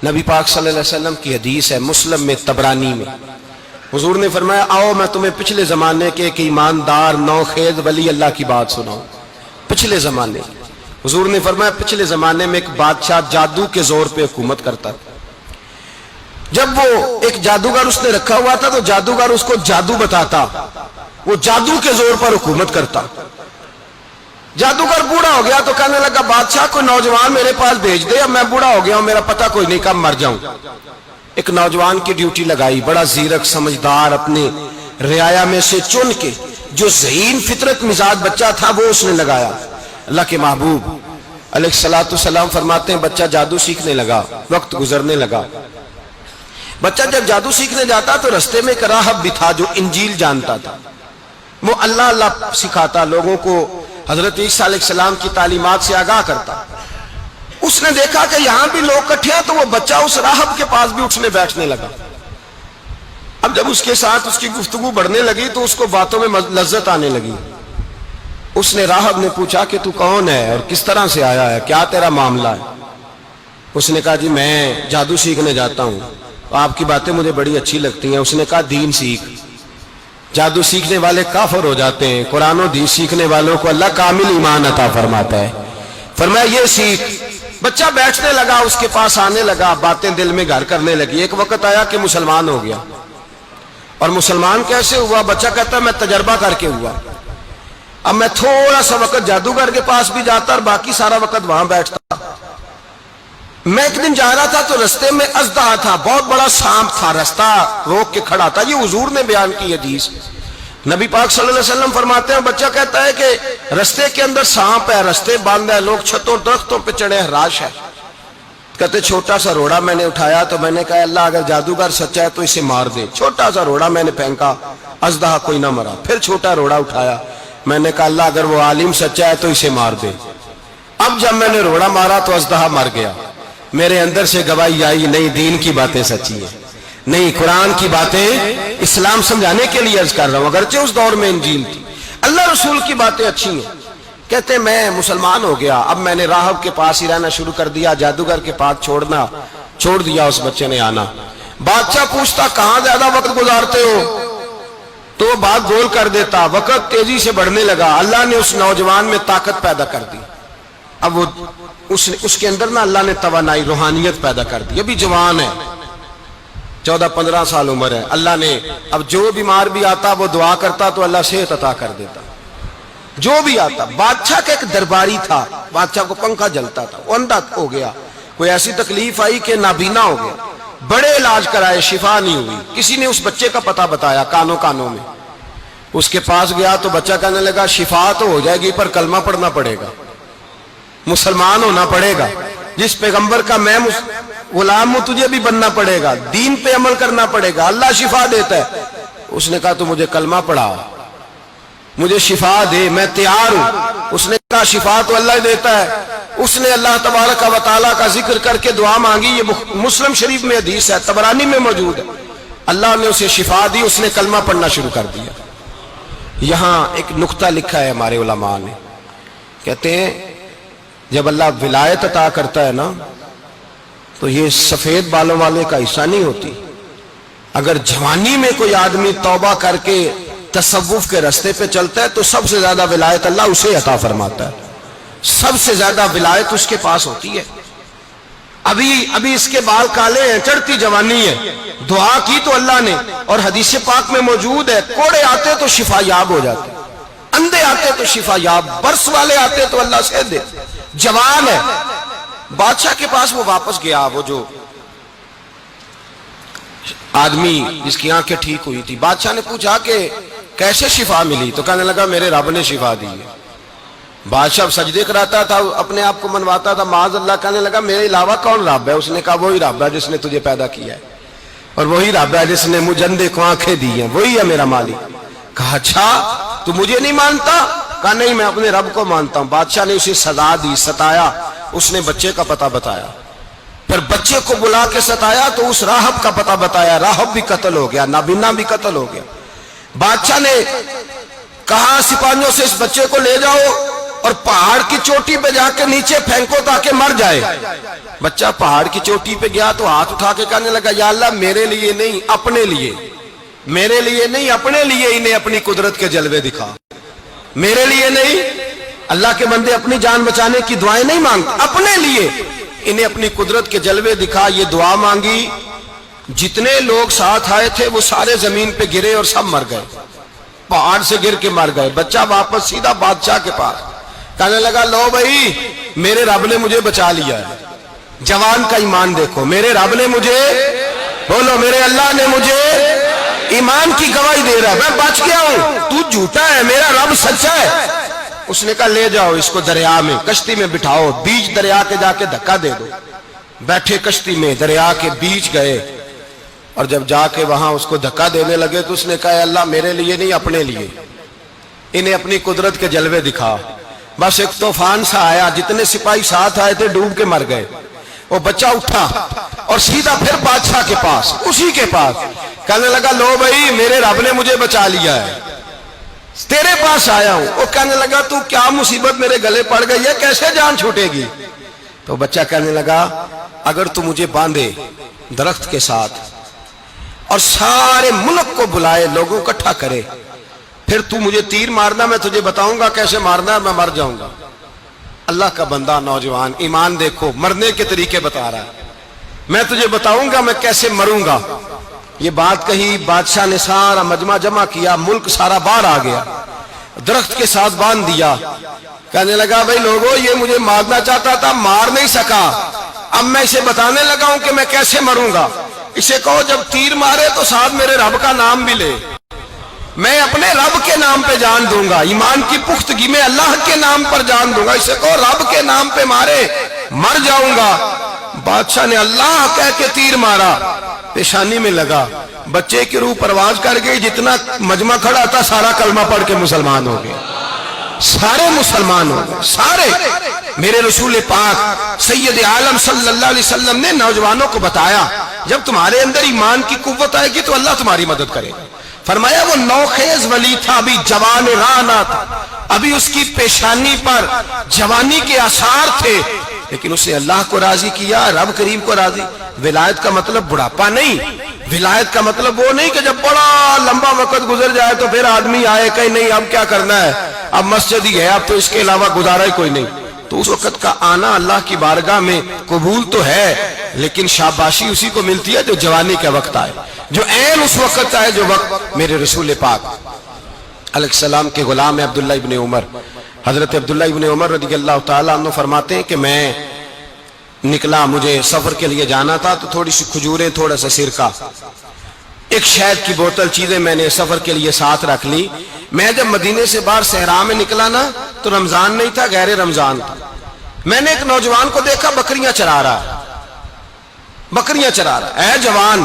نبی پاک صلی اللہ علیہ وسلم کی حدیث ہے مسلم میں طبرانی میں، حضور نے فرمایا آؤ میں تمہیں پچھلے زمانے کے ایک ایماندار نوخیز ولی اللہ کی بات سناؤں۔ پچھلے زمانے حضور نے فرمایا پچھلے زمانے میں ایک بادشاہ جادو کے زور پہ حکومت کرتا تھا۔ جب وہ ایک جادوگر اس نے رکھا ہوا تھا تو جادوگر اس کو جادو بتاتا، وہ جادو کے زور پر حکومت کرتا۔ جادوگر بوڑھا ہو گیا تو کہنے لگا بادشاہ کو نوجوان میرے پاس بھیج دے، اب میں بوڑھا ہو گیا ہوں، میرا پتہ کوئی نہیں کب مر جاؤں۔ ایک نوجوان کی ڈیوٹی لگائی، بڑا زیرک سمجھدار، اپنے رعایا میں سے چن کے جو ذہین فطرت مزاج بچہ تھا وہ اس نے لگایا۔ اللہ کے محبوب علیہ الصلوۃ والسلام فرماتے ہیں بچہ جادو سیکھنے لگا، وقت گزرنے لگا۔ بچہ جب جادو سیکھنے جاتا تو رستے میں ایک راہب بھی تھا جو انجیل جانتا تھا، وہ اللہ اللہ سکھاتا، لوگوں کو حضرت عیسیٰ علیہ السلام کی تعلیمات سے آگاہ کرتا۔ اس نے دیکھا کہ یہاں بھی لوگ اکٹھے ہیں تو وہ بچہ اس راہب کے پاس بھی اٹھنے بیٹھنے لگا۔ اب جب اس کے ساتھ اس کی گفتگو بڑھنے لگی تو اس کو باتوں میں لذت آنے لگی۔ اس نے راہب نے پوچھا کہ تو کون ہے اور کس طرح سے آیا ہے، کیا تیرا معاملہ ہے؟ اس نے کہا جی میں جادو سیکھنے جاتا ہوں، آپ کی باتیں مجھے بڑی اچھی لگتی ہیں۔ اس نے کہا دین سیکھ، جادو سیکھنے والے کافر ہو جاتے ہیں، قرآن و حدیث سیکھنے والوں کو اللہ کامل ایمان عطا فرماتا ہے۔ فرمایا یہ سیکھ۔ بچہ بیٹھنے لگا، اس کے پاس آنے لگا، باتیں دل میں گھر کرنے لگی۔ ایک وقت آیا کہ مسلمان ہو گیا، اور مسلمان کیسے ہوا؟ بچہ کہتا ہے میں تجربہ کر کے ہوا۔ اب میں تھوڑا سا وقت جادوگر کے پاس بھی جاتا اور باقی سارا وقت وہاں بیٹھتا۔ میں ایک دن جا رہا تھا تو رستے میں اژدہا تھا، بہت بڑا سانپ تھا، رستہ روک کے کھڑا تھا۔ یہ حضور نے بیان کی حدیث۔ نبی پاک صلی اللہ علیہ وسلم فرماتے ہیں بچہ کہتا ہے کہ رستے کے اندر سانپ ہے، رستے بند ہے، لوگ چھتوں درختوں پہ چڑھے ہیں، راش ہے۔ کہتے چھوٹا سا روڑا میں نے اٹھایا تو میں نے کہا اللہ اگر جادوگر سچا ہے تو اسے مار دے۔ چھوٹا سا روڑا میں نے پھینکا، اژدہا کوئی نہ مرا۔ پھر چھوٹا روڑا اٹھایا، میں نے کہا اللہ اگر وہ عالم سچا ہے تو اسے مار دے۔ اب جب میں نے روڑا مارا تو اژدہا مر گیا۔ میرے اندر سے گواہی آئی نہیں دین کی باتیں سچی ہیں، نہیں قرآن کی باتیں اسلام سمجھانے کے لیے عرض کر رہا ہوں، اگرچہ اس دور میں انجیل تھی، اللہ رسول کی باتیں اچھی ہیں۔ کہتے میں مسلمان ہو گیا، اب میں نے راہب کے پاس ہی رہنا شروع کر دیا، جادوگر کے پاس چھوڑ دیا اس بچے نے آنا۔ بادشاہ پوچھتا کہاں زیادہ وقت گزارتے ہو تو وہ بات گول کر دیتا، وقت تیزی سے بڑھنے لگا۔ اللہ نے اس نوجوان میں طاقت پیدا کر دی، اب وہ اس کے اندر نا اللہ نے توانائی روحانیت پیدا کر دی، ابھی جوان ہے، 14-15 سال عمر ہے۔ اللہ نے اب جو بیمار بھی آتا وہ دعا کرتا تو اللہ صحت عطا کر دیتا، جو بھی آتا۔ بادشاہ کا ایک درباری تھا، بادشاہ کو پنکھا جلتا تھا، وہ اندھا ہو گیا، کوئی ایسی تکلیف آئی کہ نابینا ہو گیا، بڑے علاج کرائے شفا نہیں ہوئی۔ کسی نے اس بچے کا پتہ بتایا کانوں میں، اس کے پاس گیا تو بچہ کہنے لگا شفا تو ہو جائے گی پر کلمہ پڑھنا پڑے گا، مسلمان ہونا پڑے گا، جس پیغمبر کا میں غلام ہوں تجھے بھی بننا پڑے گا، دین پہ عمل کرنا پڑے گا، اللہ شفا دیتا ہے۔ اس نے کہا تو مجھے کلمہ پڑھا، مجھے شفا دے، میں تیار ہوں۔ اس نے کہا شفا تو اللہ دیتا ہے۔ اس نے اللہ تبارک و تعالیٰ کا ذکر کر کے دعا مانگی، یہ مسلم شریف میں حدیث ہے، طبرانی میں موجود ہے۔ اللہ نے اسے شفا دی، اس نے کلمہ پڑھنا شروع کر دیا۔ یہاں ایک نقطہ لکھا ہے ہمارے علماء نے، کہتے ہیں جب اللہ ولایت عطا کرتا ہے نا تو یہ سفید بالوں والے کا حصہ نہیں ہوتی۔ اگر جوانی میں کوئی آدمی توبہ کر کے تصوف کے رستے پہ چلتا ہے تو سب سے زیادہ ولایت اللہ اسے عطا فرماتا ہے، سب سے زیادہ ولایت اس کے پاس ہوتی ہے۔ ابھی اس کے بال کالے ہیں، چڑھتی جوانی ہے، دعا کی تو اللہ نے، اور حدیث پاک میں موجود ہے کوڑے آتے تو شفا یاب ہو جاتے، اندھے آتے تو شفا یاب، برس والے آتے تو اللہ سے دے، جوان ہے۔ بادشاہ کے پاس وہ واپس گیا، وہ جو آدمی جس کی آنکھیں ٹھیک ہوئی تھی۔ بادشاہ نے پوچھا کہ کیسے شفا ملی؟ تو کہنے لگا میرے رب نے شفا دی ہے۔ بادشاہ سجدے کراتا تھا، اپنے آپ کو منواتا تھا معاذ اللہ، کہنے لگا میرے علاوہ کون رب ہے؟ اس نے کہا وہی رب ہے جس نے تجھے پیدا کیا ہے، اور وہی رب ہے جس نے مجھے اندھے کو آنکھیں دی ہیں، وہی ہے میرا مالک۔ کہا اچھا تو مجھے نہیں مانتا؟ کہا نہیں میں اپنے رب کو مانتا ہوں۔ بادشاہ نے اسے سزا دی، ستایا، اس نے بچے کا پتہ بتایا، پھر بچے کو بلا کے ستایا تو اس راہب کا پتہ بتایا، راہب بھی قتل ہو گیا، نابینا بھی قتل ہو گیا۔ بادشاہ نے کہا سپاہیوں سے اس بچے کو لے جاؤ اور پہاڑ کی چوٹی پہ جا کے نیچے پھینکو تاکہ مر جائے. بچہ پہاڑ کی چوٹی پہ گیا تو ہاتھ اٹھا کے کہنے لگا یا اللہ میرے لیے نہیں اپنے لیے، میرے لیے نہیں اپنے لیے انہیں اپنی قدرت کے جلوے دکھا. میرے لیے نہیں، اللہ کے بندے اپنی جان بچانے کی دعائیں نہیں مانگتے، اپنے لیے انہیں اپنی قدرت کے جلوے دکھا. یہ دعا مانگی، جتنے لوگ ساتھ آئے تھے وہ سارے زمین پہ گرے اور سب مر گئے، پہاڑ سے گر کے مر گئے. بچہ واپس سیدھا بادشاہ کے پاس کہنے لگا لو بھائی میرے رب نے مجھے بچا لیا ہے. جوان کا ایمان دیکھو، میرے رب نے مجھے، بولو میرے اللہ نے مجھے ایمان کی گواہی دے رہا ہے، میں بچ گیا ہوں، تو جھوٹا ہے، میرا رب سچا ہے. اس نے کہا لے جاؤ اس کو دریا میں، کشتی میں بٹھاؤ، بیچ دریا کے جا کے دھکا دے دو. بیٹھے کشتی میں، دریا کے بیچ گئے، اور جب جا کے وہاں اس کو دھکا دینے لگے تو اس نے کہا اللہ میرے لیے نہیں اپنے لیے انہیں اپنی قدرت کے جلوے دکھا. بس ایک طوفان سا آیا، جتنے سپاہی ساتھ آئے تھے ڈوب کے مر گئے. وہ بچہ اٹھا اور سیدھا پھر بادشاہ کے پاس، اسی کے پاس کہنے لگا لو بھائی میرے رب نے مجھے بچا لیا ہے، تیرے پاس آیا ہوں. وہ کہنے لگا تو کیا مصیبت میرے گلے پڑ گئی ہے، کیسے جان چھوٹے گی؟ تو بچہ کہنے لگا اگر تو مجھے باندھے درخت کے ساتھ اور سارے ملک کو بلائے، لوگوں کو اکٹھا کرے، پھر تو مجھے تیر مارنا، میں تجھے بتاؤں گا کیسے مارنا ہے، میں مر جاؤں گا. اللہ کا بندہ نوجوان ایمان دیکھو، مرنے کے طریقے بتا رہا ہے، میں تجھے بتاؤں گا میں کیسے مروں گا. یہ بات کہی، بادشاہ نے سارا مجمع جمع کیا، ملک سارا باہر آ گیا، درخت کے ساتھ باندھ دیا. کہنے لگا بھائی لوگوں یہ مجھے مارنا چاہتا تھا، مار نہیں سکا، اب میں اسے بتانے لگا ہوں کہ میں کیسے مروں گا. اسے کہو جب تیر مارے تو ساتھ میرے رب کا نام بھی لے، میں اپنے رب کے نام پہ جان دوں گا، ایمان کی پختگی میں اللہ کے نام پر جان دوں گا. اسے کہو رب کے نام پہ مارے، مر جاؤں گا. بادشاہ نے اللہ کہہ کے تیر مارا، پیشانی میں لگا، بچے کی روح پرواز کر گئی. جتنا مجمع کھڑا تھا سارا کلمہ پڑھ کے مسلمان ہو گئے، سارے مسلمان ہو گئے سارے. میرے رسول پاک سید عالم صلی اللہ علیہ وسلم نے نوجوانوں کو بتایا جب تمہارے اندر ایمان کی قوت آئے گی تو اللہ تمہاری مدد کرے گا. فرمایا وہ نوخیز ولی تھا، ابھی جوان رانا تھا، ابھی اس کی پیشانی پر جوانی کے آثار تھے، لیکن اسے اللہ کو راضی کیا، رب کریم کو راضی. ولایت کا مطلب بڑھاپا نہیں، ولایت کا مطلب وہ نہیں کہ جب بڑا لمبا وقت گزر جائے تو پھر آدمی آئے کہ نہیں اب کیا کرنا ہے، اب مسجد ہی ہے، اب تو اس کے علاوہ گزارا ہی کوئی نہیں. تو اس وقت کا آنا اللہ کی بارگاہ میں قبول تو ہے، لیکن شاباشی اسی کو ملتی ہے جو جوانی کا وقت آئے، جو عین اس وقت آئے جو وقت میرے رسول پاک علیہ السلام کے غلام عبداللہ ابن عمر، حضرت عبداللہ ابن عمر رضی اللہ تعالیٰ عنہ فرماتے ہیں کہ میں نکلا، مجھے سفر کے لیے جانا تھا، تو تھوڑی سی کھجوریں، تھوڑا سا سرکہ، ایک شہد کی بوتل، چیزیں میں نے سفر کے لیے ساتھ رکھ لی. میں جب مدینے سے باہر صحرا میں نکلا نا تو رمضان نہیں تھا، غیر رمضان تھا. میں نے ایک نوجوان کو دیکھا بکریاں چرا رہا، بکریاں چرا رہا ہے جوان.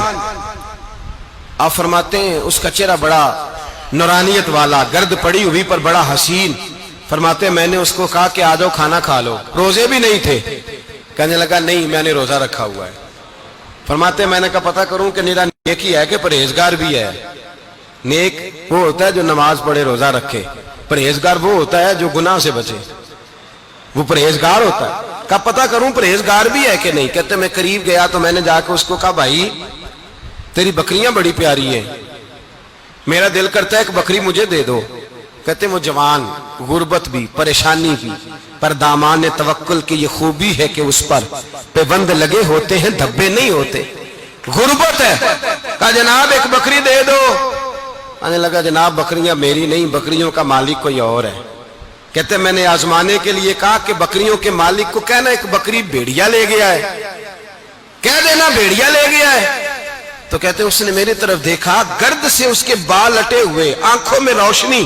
آپ فرماتے ہیں اس کا چہرہ بڑا نورانیت والا، گرد پڑی ہوئی پر بڑا حسین. فرماتے ہیں میں نے اس کو کہا کہ آ جاؤ کھانا کھا لو، روزے بھی نہیں تھے. کہنے لگا نہیں میں نے روزہ رکھا ہوا ہے. فرماتے ہیں میں نے کہا پتہ کروں کہ نیرا نیک ہی ہے کہ پرہیزگار بھی ہے. نیک وہ ہوتا ہے جو نماز پڑھے روزہ رکھے، پرہیزگار وہ ہوتا ہے جو گناہ سے بچے، وہ پرہیزگار ہوتا ہے. کہا پتہ کروں پرہیزگار بھی ہے کہ نہیں. کہتے میں قریب گیا تو میں نے جا کے اس کو کہا بھائی تیری بکریاں بڑی پیاری ہیں، میرا دل کرتا ہے کہ بکری مجھے دے دو. کہتے وہ جوان، غربت بھی، پریشانی بھی، پر دامان توکل کی یہ خوبی ہے کہ اس پر پیبند لگے ہوتے ہیں، دھبے نہیں ہوتے. غربت ہے. کہا جناب ایک بکری دے دو. آنے لگا جناب بکریاں میری نہیں، بکریوں کا مالک کوئی اور ہے. کہتے میں نے آزمانے کے لیے کہا کہ بکریوں کے مالک کو کہنا ایک بکری بھیڑیا لے گیا ہے، کہہ دینا بھیڑیا لے گیا ہے. تو کہتے اس نے میری طرف دیکھا، گرد سے اس کے بال اٹے ہوئے، آنکھوں میں روشنی،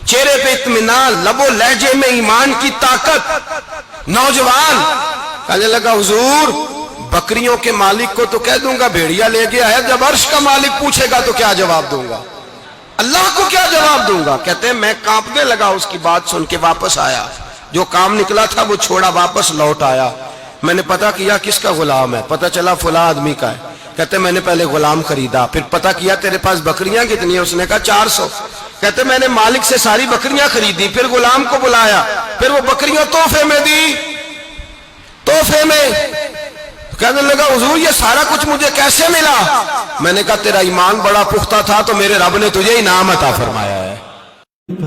چہرے پہ اطمینان، لب و لہجے میں ایمان کی طاقت. نوجوان کہنے لگا حضور بکریوں کے مالک کو تو کہہ دوں گا بھیڑیا لے گیا ہے، جب عرش کا مالک پوچھے گا تو کیا جواب دوں گا، اللہ کو کیا جواب دوں گا. کہتے ہیں میں کانپنے لگا اس کی بات سن کے، واپس آیا، جو کام نکلا تھا وہ چھوڑا، واپس لوٹ آیا. میں نے پتا کیا کس کا غلام ہے، پتا چلا فلاں آدمی کا ہے. کہتے میں نے پہلے غلام خریدا، پھر پتا کیا تیرے پاس بکریاں کتنی ہیں، اس نے کہا 400. کہتے میں نے مالک سے ساری بکریاں خریدی، پھر غلام کو بلایا. پھر وہ بکریاں تحفے میں دی، تحفے میں کہنے لگا حضور یہ سارا کچھ مجھے کیسے ملا؟ میں نے کہا تیرا ایمان بڑا پختہ تھا تو میرے رب نے تجھے انعام عطا فرمایا۔